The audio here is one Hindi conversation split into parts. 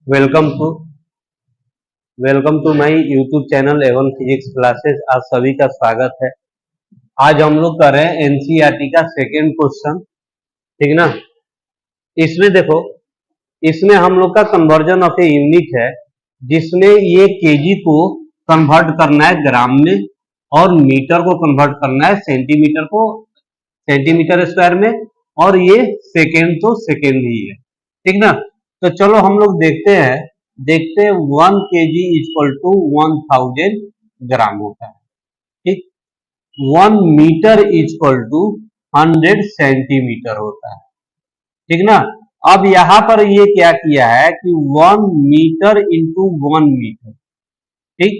Welcome to welcome to my YouTube channel Avon physics classes. आज सभी का स्वागत है। आज हम लोग कर रहे हैं एनसीईआरटी का सेकेंड क्वेश्चन, ठीक ना। इसमें देखो, इसमें हम लोग का कन्वर्जन ऑफ ए यूनिट है, जिसमें ये केजी को कन्वर्ट करना है ग्राम में और मीटर को कन्वर्ट करना है सेंटीमीटर को, सेंटीमीटर स्क्वायर में, और ये सेकेंड तो सेकेंड ही है, ठीक ना। तो चलो हम लोग देखते हैं 1 kg इक्वल टू 1000 ग्राम होता है, ठीक। 1 मीटर इक्वल टू 100 सेंटीमीटर होता है, ठीक ना। अब यहां पर ये क्या किया है कि 1 मीटर इंटू 1 मीटर, ठीक।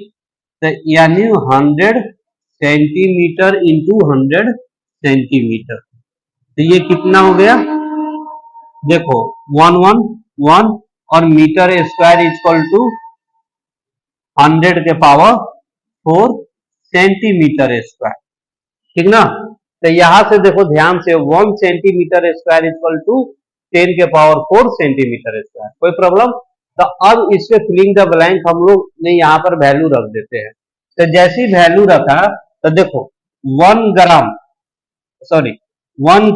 तो यानी 100 सेंटीमीटर इंटू 100 सेंटीमीटर, तो ये कितना हो गया, देखो 1 और मीटर स्क्वायर इक्वल टू 100 के पावर 4 सेंटीमीटर स्क्वायर, ठीक ना। तो यहां से देखो ध्यान से, 1 सेंटीमीटर स्क्वायर इक्वल टू 10 के पावर 4 सेंटीमीटर स्क्वायर। कोई प्रॉब्लम? तो अब इसमें फिलिंग द ब्लैंक हम लोग ने यहां पर वैल्यू रख देते हैं। तो जैसी वैल्यू रखा तो देखो 1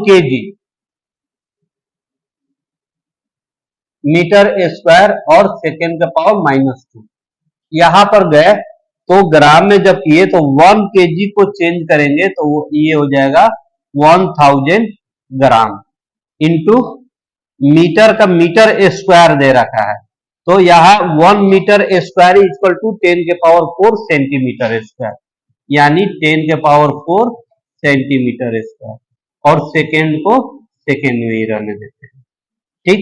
केजी मीटर स्क्वायर और सेकेंड का पावर -2, यहां पर गए तो ग्राम में जब किए तो 1 केजी को चेंज करेंगे तो ये हो जाएगा 1000 ग्राम इंटू मीटर का मीटर स्क्वायर दे रखा है, तो यहां 1 मीटर स्क्वायर इक्वल टू 10 के पावर 4 सेंटीमीटर स्क्वायर, यानी 10 के पावर 4 सेंटीमीटर स्क्वायर, और सेकेंड को सेकेंड में ही रहने देते हैं, ठीक।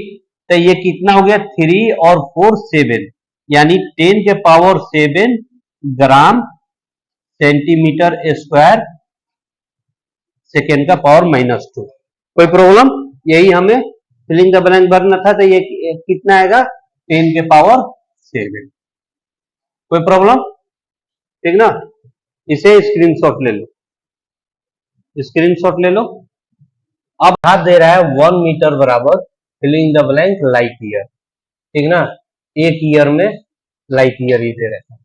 तो ये कितना हो गया, 3 और 4 7, यानी 10 के power 7 gram centimetre square second का पावर -2। कोई प्रॉब्लम? यही हमें फिलिंग द ब्लैंक भरना था। तो ये कितना आएगा, 10 के पावर 7। कोई प्रॉब्लम? ठीक ना। इसे स्क्रीनशॉट ले लो, स्क्रीनशॉट ले लो। अब हाथ दे रहा है 1 मीटर बराबर filling the blank light year, ठीक ना। 1 ईयर में लाइट ईयर ही दे रहे हैं।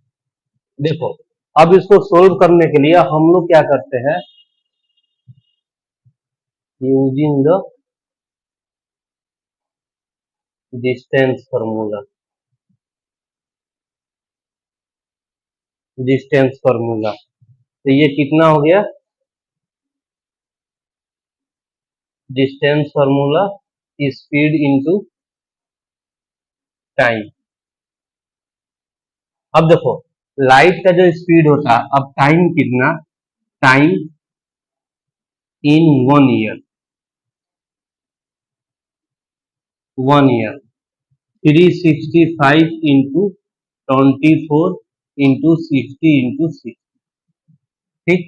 देखो अब इसको सोल्व करने के लिए हम लोग क्या करते हैं, यूजिंग द डिस्टेंस फार्मूला, तो ये कितना हो गया, distance formula speed into time. अब देखो लाइट का जो स्पीड होता है, अब टाइम कितना, time in 1 year, 365 into 24 into 60 into 6, ठीक।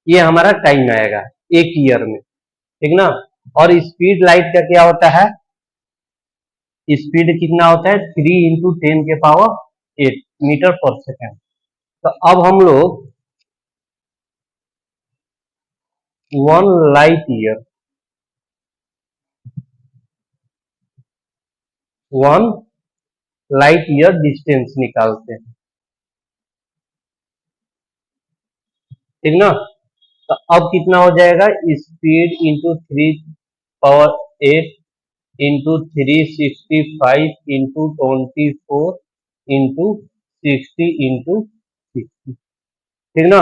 ये हमारा टाइम आएगा 1 ईयर में, ठीक ना। और स्पीड लाइट का क्या होता है, स्पीड कितना होता है, 3 इंटू 10 के पावर 8 मीटर पर सेकेंड। तो अब हम लोग 1 light year, 1 light year distance निकालते हैं, ठीक ना। तो अब कितना हो जाएगा, speed into 3 power 8 into 365 into 24 into 60 into 60, ठीक ना।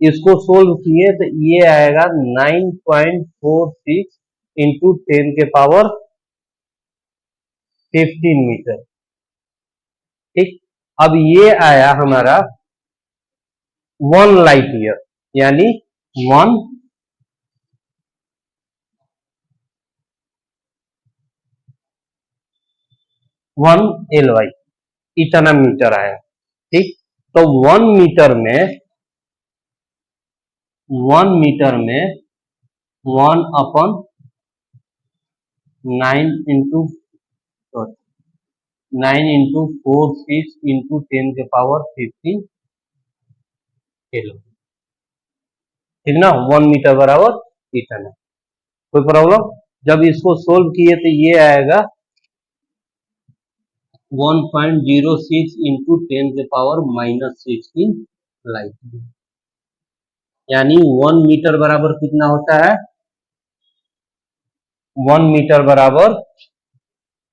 इसको सोल्व किए तो ये आएगा 9.46 इंटू 10 के पावर 15 मीटर, ठीक। अब ये आया हमारा 1 लाइट ईयर, यानी 1 LY, इतना मीटर आया, ठीक। तो 1 मीटर में 1/9 इंटू 9 इंटू 4 6 इंटू 10 के पावर 15 किलो, ठीक ना। 1 मीटर बराबर इतना। कोई प्रॉब्लम? जब इसको सोल्व किए तो ये आएगा 1.06 इंटू 10⁻⁻16 लाइट ईयर, यानी 1 मीटर बराबर कितना होता है? 1 मीटर बराबर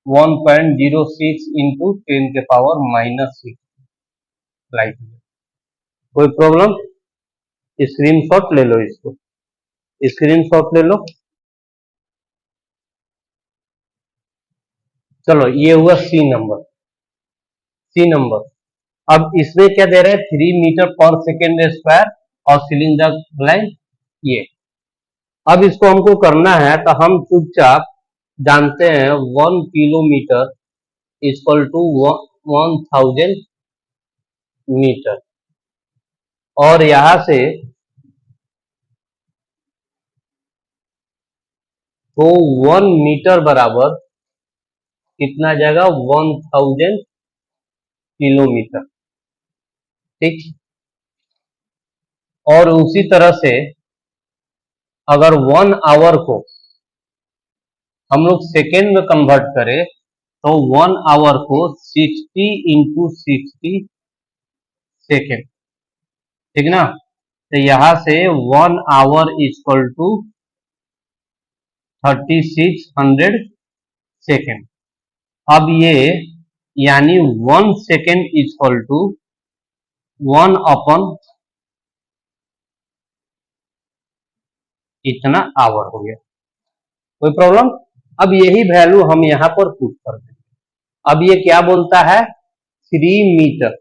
1.06 इंटू 10⁻⁻6 लाइट ईयर। कोई प्रॉब्लम? स्क्रीनशॉट ले लो, इसको स्क्रीनशॉट ले लो। चलो ये हुआ सी नंबर। अब इसमें क्या दे रहे हैं? 3 मीटर पर सेकेंड स्क्वायर और सिलेंडर ब्लैंक ये। अब इसको हमको करना है तो हम चुपचाप जानते हैं 1 किलोमीटर इक्वल टू 1000 मीटर, और यहां से तो 1 मीटर बराबर कितना आ जाएगा? 1000 किलोमीटर, ठीक। और उसी तरह से अगर 1 आवर को हम लोग सेकेंड में कन्वर्ट करें तो 1 आवर को 60 इंटू 60 सेकेंड, ठीक ना। तो यहां से 1 आवर इक्वल टू 3600 सेकेंड। अब ये यानी 1 सेकेंड इक्वल टू 1 अपन इतना आवर हो गया। कोई प्रॉब्लम? अब यही वैल्यू हम यहां पर पुट कर देंगे। अब ये क्या बोलता है? 3 मीटर,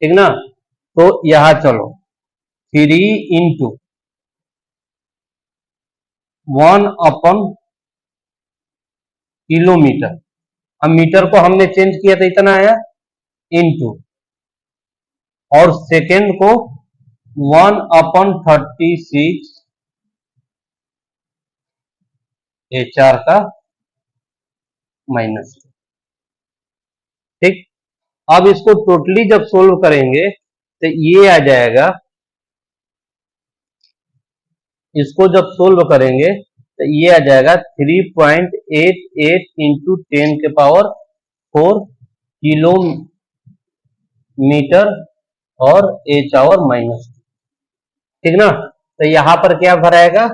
ठीक ना। तो यहां चलो 3 इंटू 1 अपन किलोमीटर, अब मीटर को हमने चेंज किया तो इतना आया, इंटू, और सेकेंड को 1 अपन 36 HR का माइनस, ठीक। अब इसको टोटली जब सोल्व करेंगे तो ये आ जाएगा, इसको जब सोल्व करेंगे तो ये आ जाएगा 3.88 इंटू 10⁻4 किलोमीटर और H आवर माइनस, ठीक ना। तो यहां पर क्या भराएगा?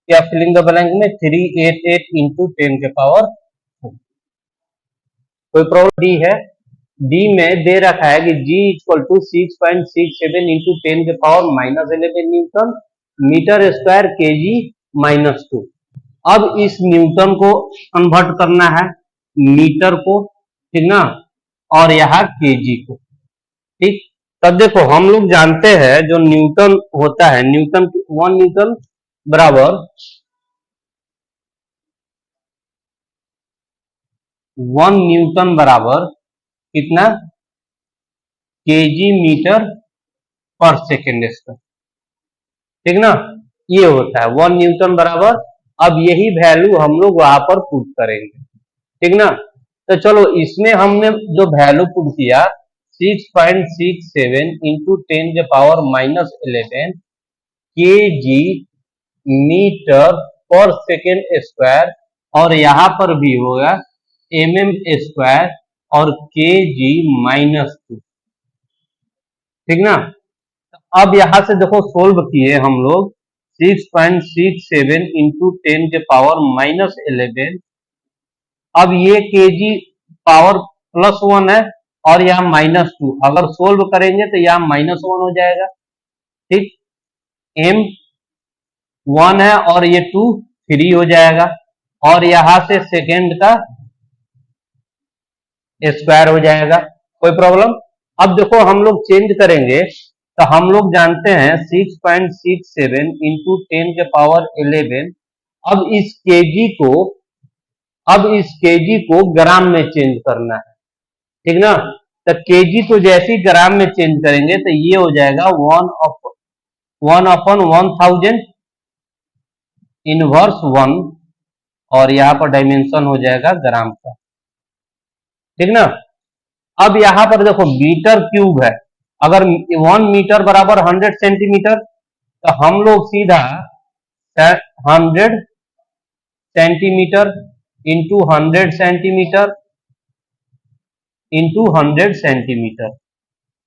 क्या फिलिंग द ब्लैंक में 388 इंटू 10⁻4। कोई प्रॉब्लम? डी है, डी में दे रखा है कि G equal to 6.67 into 10⁻⁻11 newton metre square KG -2। अब इस न्यूटन को कन्वर्ट करना है मीटर को, ठीक ना, और यहाँ केजी को, ठीक। तब देखो हम लोग जानते हैं जो न्यूटन होता है, न्यूटन 1 न्यूटन बराबर 1 न्यूटन बराबर कितना? केजी मीटर पर सेकेंड स्क्वायर, ठीक ना। ये होता है 1 न्यूटन बराबर। अब यही वैल्यू हम लोग वहां पर पुट करेंगे, ठीक ना। तो चलो इसमें हमने जो वैल्यू पुट किया 6.67 इंटू 10⁻⁻11 केजी मीटर पर सेकेंड स्क्वायर, और यहां पर भी होगा mm स्क्वायर और केजी -2, ठीक ना। अब यहां से देखो सोल्व किए हम लोग 6.67 इंटू 10⁻⁻11। अब ये केजी पावर +1 है और यहाँ -2, अगर सोल्व करेंगे तो यहाँ -1 हो जाएगा, ठीक। m 1 है और ये 2 3 हो जाएगा, और यहां से सेकेंड का स्क्वायर हो जाएगा। कोई प्रॉब्लम? अब देखो हम लोग चेंज करेंगे तो हम लोग जानते हैं 6.67 इंटू 10⁻11। अब इस केजी को ग्राम में चेंज करना है, ठीक ना। तो केजी को जैसे ही ग्राम में चेंज करेंगे तो ये हो जाएगा 1/1000 इनवर्स 1, और यहां पर डायमेंशन हो जाएगा ग्राम का, ठीक ना। अब यहां पर देखो मीटर क्यूब है, अगर 1 मीटर बराबर 100 सेंटीमीटर, तो हम लोग सीधा 100 centimetre into 100 centimetre into 100 centimetre,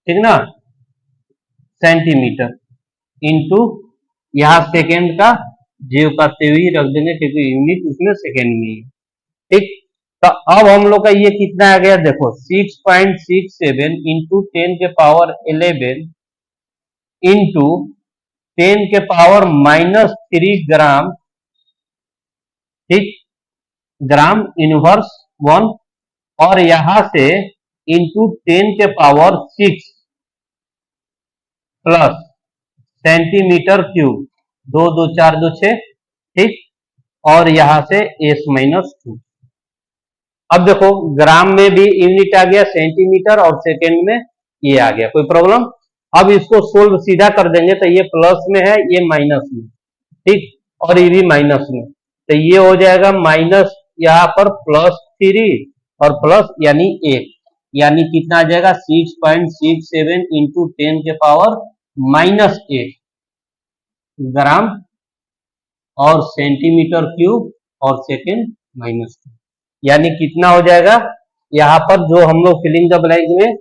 ठीक ना, सेंटीमीटर इंटू, यहाँ सेकेंड का जेव का तेव ही रख देंगे क्योंकि यूनिट उसमें सेकेंड में ही है, ठीक। तो अब हम लोग का ये कितना आ गया, देखो 6.67 इंटू 10 के पावर 11 इंटू 10 के पावर -3 ग्राम, ठीक, ग्राम इनवर्स 1, और यहां से इंटू 10 के पावर 6 प्लस सेंटीमीटर क्यूब, 2 2 4 2 6, ठीक, और यहां से S-2। अब देखो ग्राम में भी यूनिट आ गया सेंटीमीटर और सेकेंड में ये आ गया, कोई प्रॉब्लम। अब इसको सोल्व सीधा कर देंगे तो ये प्लस में है, ये माइनस में, ठीक, और ये भी माइनस में, तो ये हो जाएगा माइनस, यहाँ पर +3 और प्लस यानी 1, यानी कितना आ जाएगा 6.67 इंटू 10 के पावर-8 ग्राम और सेंटीमीटर क्यूब और सेकेंड -2, यानी कितना हो जाएगा, यहाँ पर जो हम लोग फिलिंग द ब्लैंक में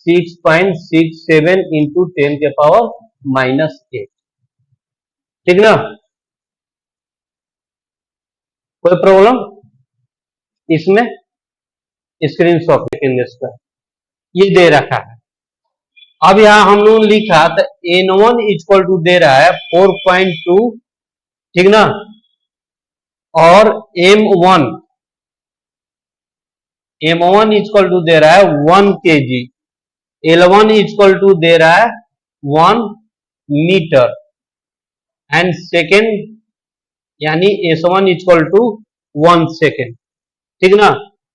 6.67 इंटू 10 के पावर-8, ठीक ना, कोई प्रॉब्लम इसमें, स्क्रीनशॉट लेंगे इसका, ये दे रखा है। अब यहां हम लोग लिखा तो N1 इक्वल टू दे रहा है 4.2, ठीक ना, और M1 इक्वल टू दे रहा है 1 kg, L1 इक्वल टू दे रहा है 1 मीटर, एंड सेकेंड यानी S1 इक्वल टू 1 सेकेंड, ठीक ना।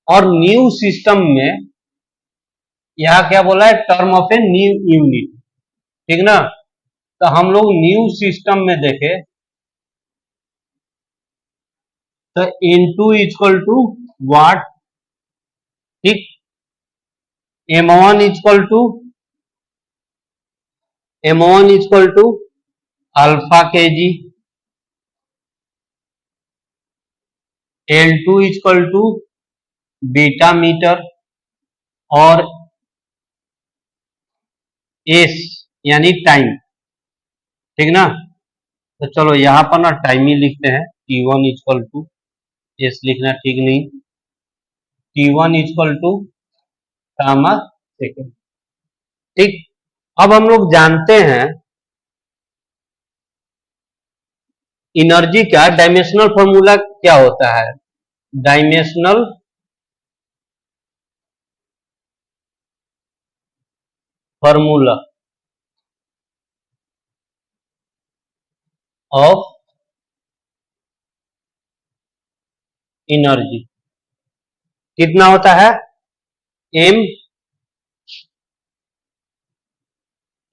और न्यू सिस्टम में यहां क्या बोला है, term of a new unit, ठीक ना, तो हम लोग न्यू सिस्टम में देखे तो N2 इक्वल टू वाट, ठीक, M1 equal to alpha KG, L2 equal to beta metre, और S यानी टाइम, ठीक ना। तो चलो यहां पर ना टाइम ही लिखते हैं, T1 इक्वल टू, S लिखना ठीक नहीं, T1 equal two comma second, ठीक। अब हम लोग जानते हैं एनर्जी का डायमेंशनल फॉर्मूला क्या होता है, डायमेंशनल फॉर्मूला ऑफ एनर्जी कितना होता है, M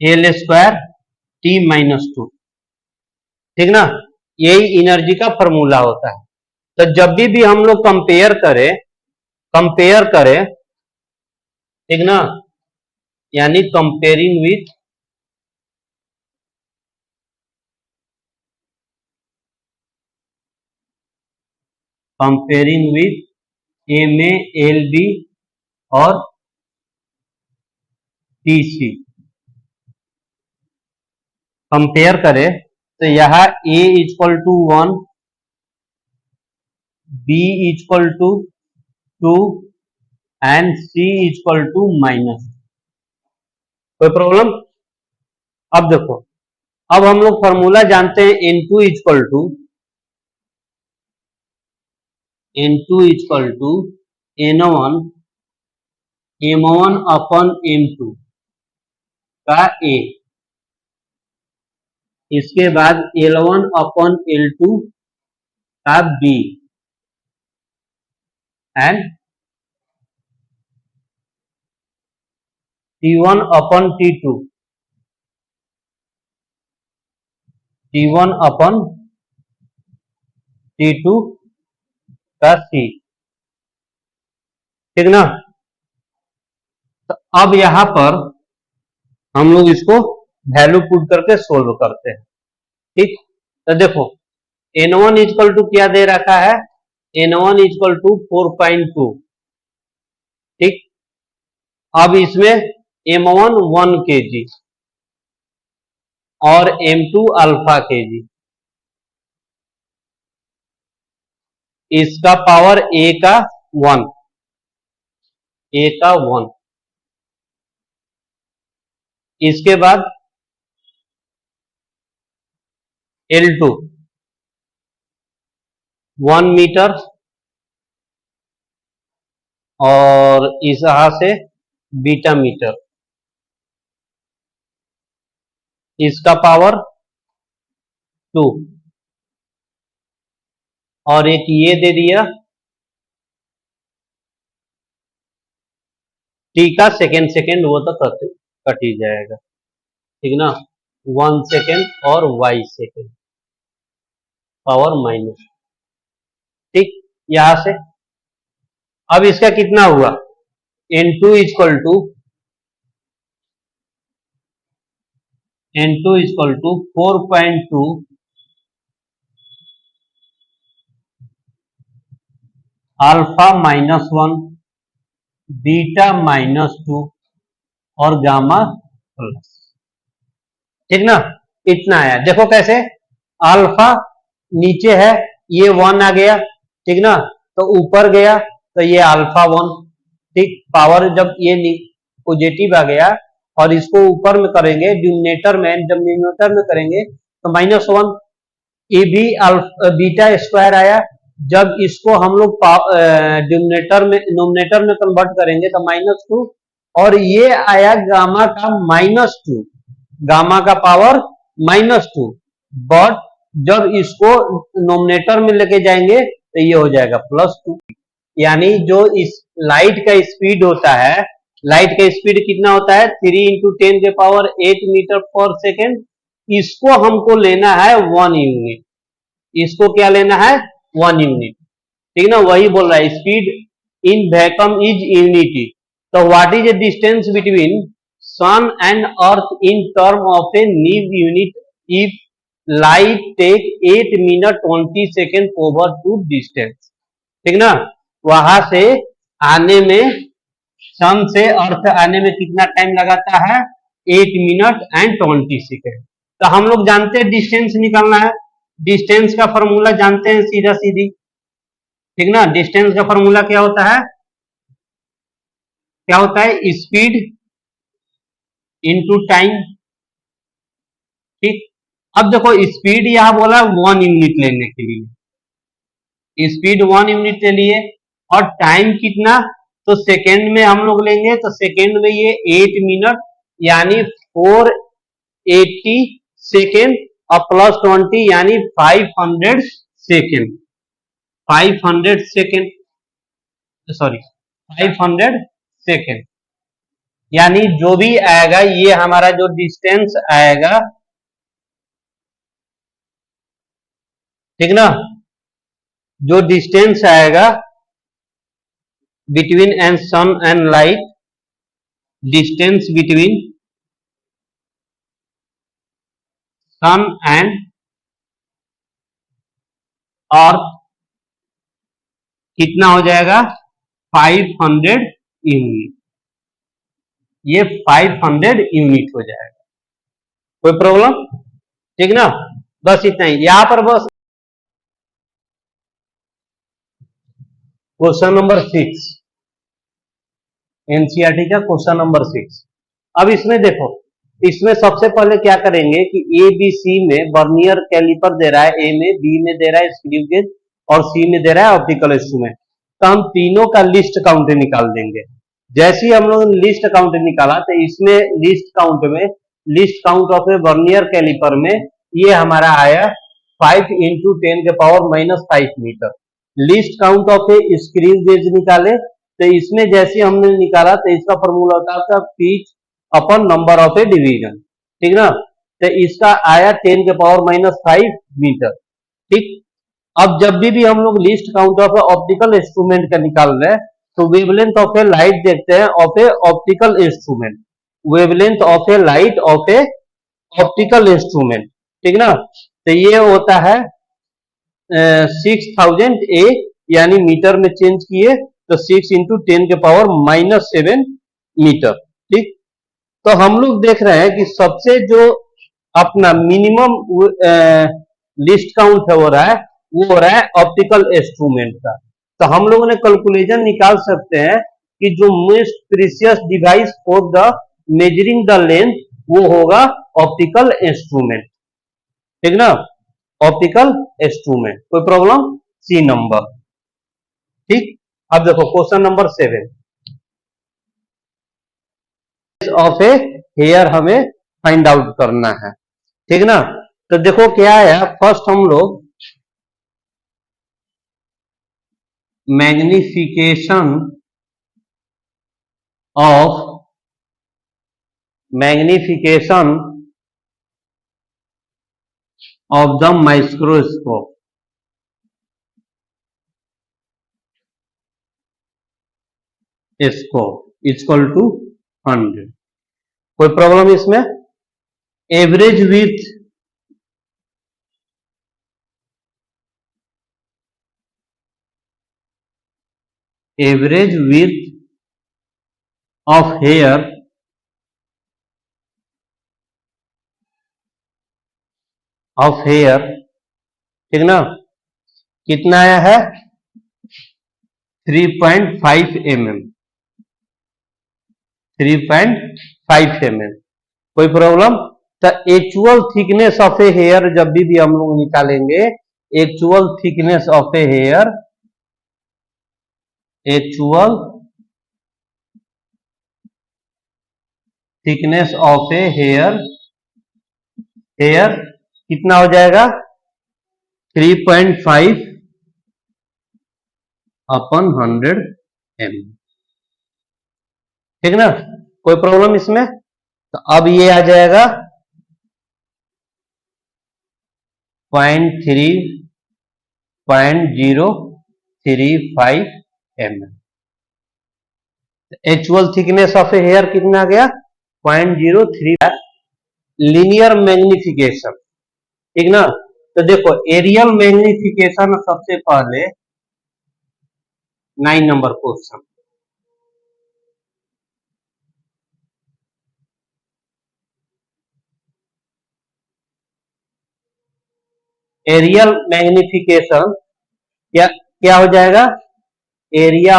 L² T-2, ठीक ना, यही एनर्जी का फॉर्मूला होता है। तो जब भी हम लोग कंपेयर करें, ठीक ना, यानी कंपेयरिंग विथ MA LB और TC, कंपेयर करें तो यहाँ A equal to 1, B equal to 2 and C equal to -, कोई प्रॉब्लम। अब देखो, अब हम लोग फॉर्मूला जानते हैं N2 equal to N1 M1 upon M2 का A, इसके बाद L1 अपन L2 का B, and T1 upon T2 का C, ठीक ना। तो अब यहां पर हम लोग इसको वैल्यू पुट करके सोल्व करते हैं, ठीक। तो देखो N1 इक्वल टू क्या दे रखा है, N1 इक्वल टू 4.2, ठीक, अब इसमें M1 1 kg और M2 अल्फा kg, इसका पावर A का 1, A का 1। इसके बाद L2 1 मीटर और इस यहां से बीटा मीटर, इसका पावर 2 और एक ये दे दिया टी का सेकेंड सेकेंड, वो तो कट ही जाएगा, ठीक ना। 1 सेकेंड और y सेकेंड पावर माइनस, ठीक। यहां से अब इसका कितना हुआ, N2 equal to 4.2 alpha -1 beta -2 और गामा प्लस, ठीक ना। इतना आया। देखो कैसे, अल्फा नीचे है, ये 1 आ गया, ठीक ना, तो ऊपर गया तो ये अल्फा 1, ठीक। पावर जब ये पॉजिटिव आ गया और इसको ऊपर में करेंगे डिनोमिनेटर में, जब डिनोमिनेटर में करेंगे तो -1, ये भी बीटा स्क्वायर आया। जब इसको हम लोग डिनोमिनेटर में कन्वर्ट करेंगे तो -2, और ये आया गामा का -2, गामा का पावर -2। बट जब इसको नोमिनेटर में लेके जाएंगे तो ये हो जाएगा +2। यानी जो इस लाइट का स्पीड होता है, लाइट का स्पीड कितना होता है, 3 × 10⁸ मीटर पर सेकेंड। इसको हमको लेना है 1 यूनिट, इसको क्या लेना है 1 यूनिट, ठीक ना। वही बोल रहा है speed in vacuum is unity. तो what is the distance between sun and earth in term of a new unit if light take 8 minute 20 second over to distance, ठीक ना। वहां से आने में, सन से अर्थ आने में कितना टाइम लगाता है, 8 मिनट एंड 20 सेकेंड। तो हम लोग जानते हैं डिस्टेंस निकालना है, डिस्टेंस का फॉर्मूला जानते हैं सीधा सीधी, ठीक ना। डिस्टेंस का फॉर्मूला क्या होता है, स्पीड इनटू टाइम, ठीक। अब देखो स्पीड यहां बोला 1 यूनिट लेने के लिए, स्पीड 1 यूनिट ले लिए, और टाइम कितना, तो सेकेंड में हम लोग लेंगे, तो सेकेंड में ये 8 मिनट यानी 480 सेकेंड और +20 यानी 500 सेकेंड, 500 सेकेंड, सॉरी 500 सेकेंड। यानी जो भी आएगा, ये हमारा जो डिस्टेंस आएगा, ठीक ना, जो डिस्टेंस आएगा between and sun and light, distance between sun and earth कितना हो जाएगा, 500 यूनिट। ये 500 यूनिट हो जाएगा, कोई प्रॉब्लम, ठीक ना। बस इतना ही यहां पर। बस क्वेश्चन नंबर 6, एनसीईआरटी का क्वेश्चन नंबर 6। अब इसमें देखो, इसमें सबसे पहले क्या करेंगे कि ए बी सी में वर्नियर कैलिपर दे रहा है, ए में, बी में दे रहा है स्क्रू गेज और सी में दे रहा है ऑप्टिकल इंस्ट्रूमेंट। तो हम तीनों का लिस्ट काउंट निकाल देंगे। जैसे ही हम लोगों ने लिस्ट काउंट निकाला तो इसमें लिस्ट काउंट में, least count of a vernier calliper में ये हमारा आया 5 × 10⁻⁻5 metre. Least count of a screw gauge निकाले, तो इसमें जैसे हमने निकाला तो इसका फॉर्मूला होता था pitch upon number of A division, ठीक ना। तो इसका आया 10⁻⁻5 मीटर, ठीक। अब जब भी हम लोग list count of optical instrument का निकाल रहे हैं तो वेवलेंथ ऑफ ए लाइट देखते हैं of A optical instrument, wavelength of A light of A optical instrument, ठीक ना। तो ये होता है 6000 ए, यानी मीटर में चेंज किए तो 6 × 10⁻⁻7 मीटर। ठीक, तो हम लोग देख रहे हैं कि सबसे जो अपना मिनिमम लिस्ट काउंट है हो रहा है, वो हो रहा है ऑप्टिकल इंस्ट्रूमेंट का। तो हम लोगों ने कैलकुलेशन निकाल सकते हैं कि जो most precious device for the measuring the length वो होगा ऑप्टिकल इंस्ट्रूमेंट। ठीक ना, ऑप्टिकल इंस्ट्रूमेंट। कोई प्रॉब्लम? C number. ठीक, अब देखो question number 7 of a hair हमें फाइंड आउट करना है। ठीक ना, तो देखो क्या है, फर्स्ट हम लोग magnification of the microscope scope equal to 100। कोई प्रॉब्लम इसमें? एवरेज विथ ऑफ हेयर ठीक ना, कितना आया है? 3.5 mm। 3.5 mm। कोई प्रॉब्लम? तो actual thickness of a hair जब भी हम लोग निकालेंगे, actual thickness of a hair, actual thickness of a hair कितना हो जाएगा? 3.5 अपन 100 mm। ठीक ना, कोई प्रॉब्लम इसमें? तो अब ये आ जाएगा 0.35 mm। Actual thickness of a hair कितना आ गया? 0.03। Linear magnification. ठीक ना, तो देखो एरियल मैग्निफिकेशन सबसे पहले 9 नंबर क्वेश्चन। एरियल मैग्निफिकेशन क्या क्या हो जाएगा? Area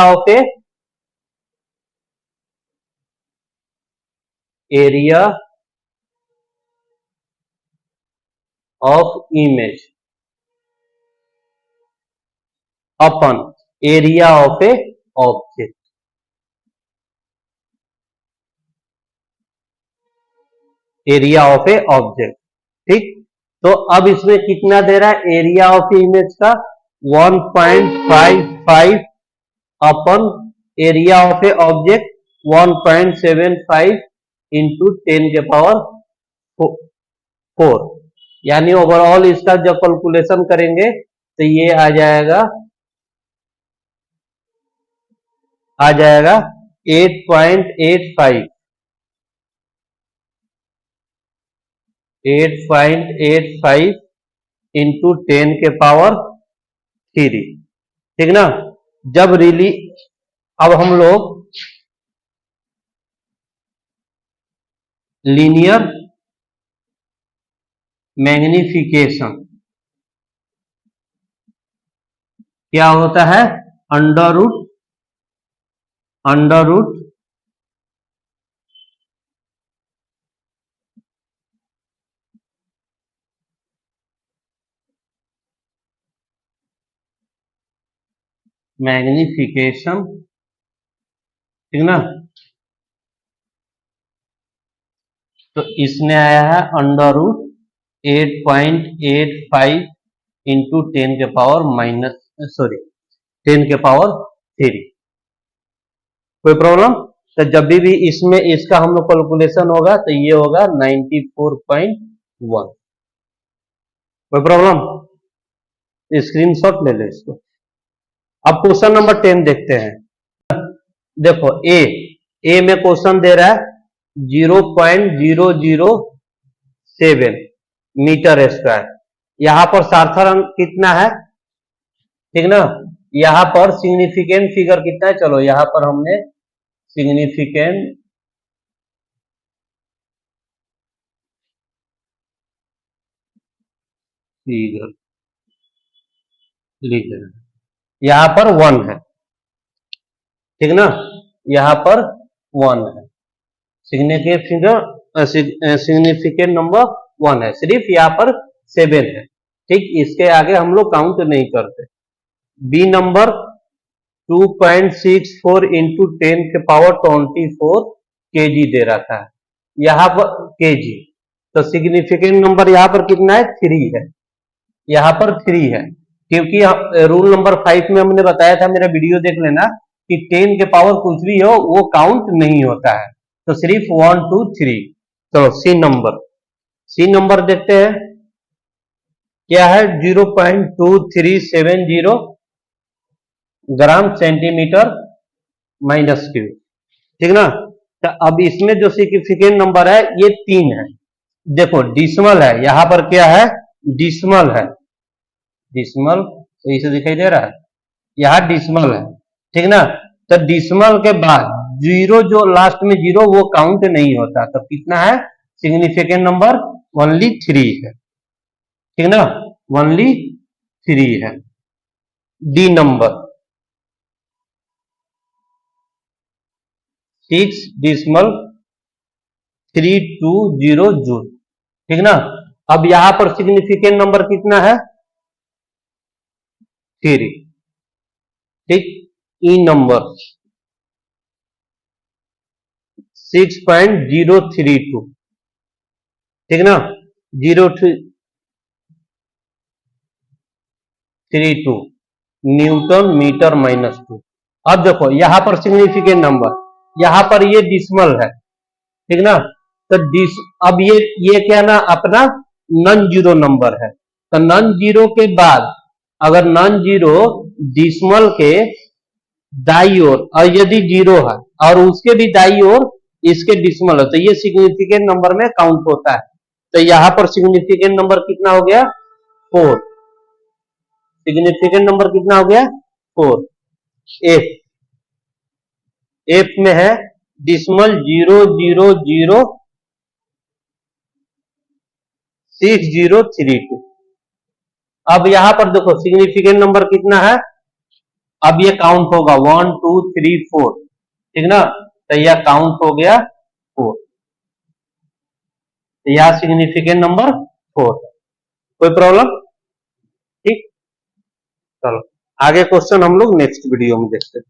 of image upon area of a object. Area of a object. ठीक, तो अब इसमें कितना दे रहा है एरिया ऑफ इमेज का? 1.55 अपन area of a object 1.75 into 10 के पावर 4। यानी ओवरऑल इसका जब कैलकुलेशन करेंगे तो ये आ जाएगा 8.85 इंटू 10 के पावर 3। ठीक ना, जब रिली अब हम लोग लीनियर मैग्निफिकेशन क्या होता है? Under root magnification. ठीक ना, तो इसमें आया है अंडर रूट 8.85 इंटू 10 के पावर 10 के पावर 3। कोई प्रॉब्लम? तो जब भी इसमें इसका हम लोग कैलकुलेशन होगा तो ये होगा 94.1। कोई प्रॉब्लम? स्क्रीनशॉट ले ले इसको। अब क्वेश्चन नंबर 10 देखते हैं। देखो ए में क्वेश्चन दे रहा है 0.007 मीटर स्क्वायर। यहां पर सार्थक कितना है? ठीक ना, यहां पर सिग्निफिकेंट फिगर कितना है? चलो यहां पर हमने सिग्निफिकेंट फिगर लिख देना, यहाँ पर 1 है, ठीक ना, यहाँ पर 1 है, सिग्निफिकेंट नंबर 1 है, सिर्फ यहाँ पर 7 है, ठीक, इसके आगे हम लोग काउंट नहीं करते। बी नंबर 2.64 इंटू 10 के पावर 24 kg दे रखा है, यहाँ पर kg, तो सिग्निफिकेंट नंबर यहाँ पर कितना है, 3 है, यहाँ पर 3 है, क्योंकि रूल नंबर 5 में हमने बताया था, मेरा वीडियो देख लेना, कि 10 के पावर कुछ भी हो वो काउंट नहीं होता है, तो सिर्फ 1 2 3। चलो सी नंबर देखते हैं, क्या है, 0.2370 ग्राम सेंटीमीटर माइनस क्यूब, ठीक ना। तो अब इसमें जो सिग्निफिकेंट नंबर है ये 3 है, देखो डिसमल है, यहां पर क्या है, डिसमल है, डिसमल सही से दिखाई दे रहा है, यहां डिसमल है, ठीक ना। तो डिसमल के बाद जीरो, जो लास्ट में जीरो, वो काउंट नहीं होता, तो कितना है, सिग्निफिकेंट नंबर ओनली 3 है, ठीक ना, ओनली 3 है। डी नंबर 6.320 जूल, ठीक ना। अब यहां पर सिग्निफिकेंट नंबर कितना है, 3, ठीक। ई नंबर 6.032, ठीक ना, 032 न्यूटन मीटर माइनस 2। अब देखो यहां पर सिग्निफिकेंट नंबर, यहां पर ये डिसमल है, ठीक ना, तो अब ये क्या ना, अपना नॉन जीरो नंबर है, तो नॉन जीरो के बाद अगर नॉन जीरो डिसमल के दाई ओर, और यदि जीरो है और उसके भी दाई ओर इसके डिसमल है, तो ये सिग्निफिकेंट नंबर में काउंट होता है। तो यहां पर सिग्निफिकेंट नंबर कितना हो गया, 4, सिग्निफिकेंट नंबर कितना हो गया, 4। एफ में है डिसमल 0.006.032। अब यहां पर देखो सिग्निफिकेंट नंबर कितना है, अब ये काउंट होगा 1 2 3 4, ठीक ना, तो यह काउंट हो गया 4, तो यह सिग्निफिकेंट नंबर 4 है। कोई प्रॉब्लम, ठीक। चलो आगे क्वेश्चन हम लोग नेक्स्ट वीडियो में देखते हैं।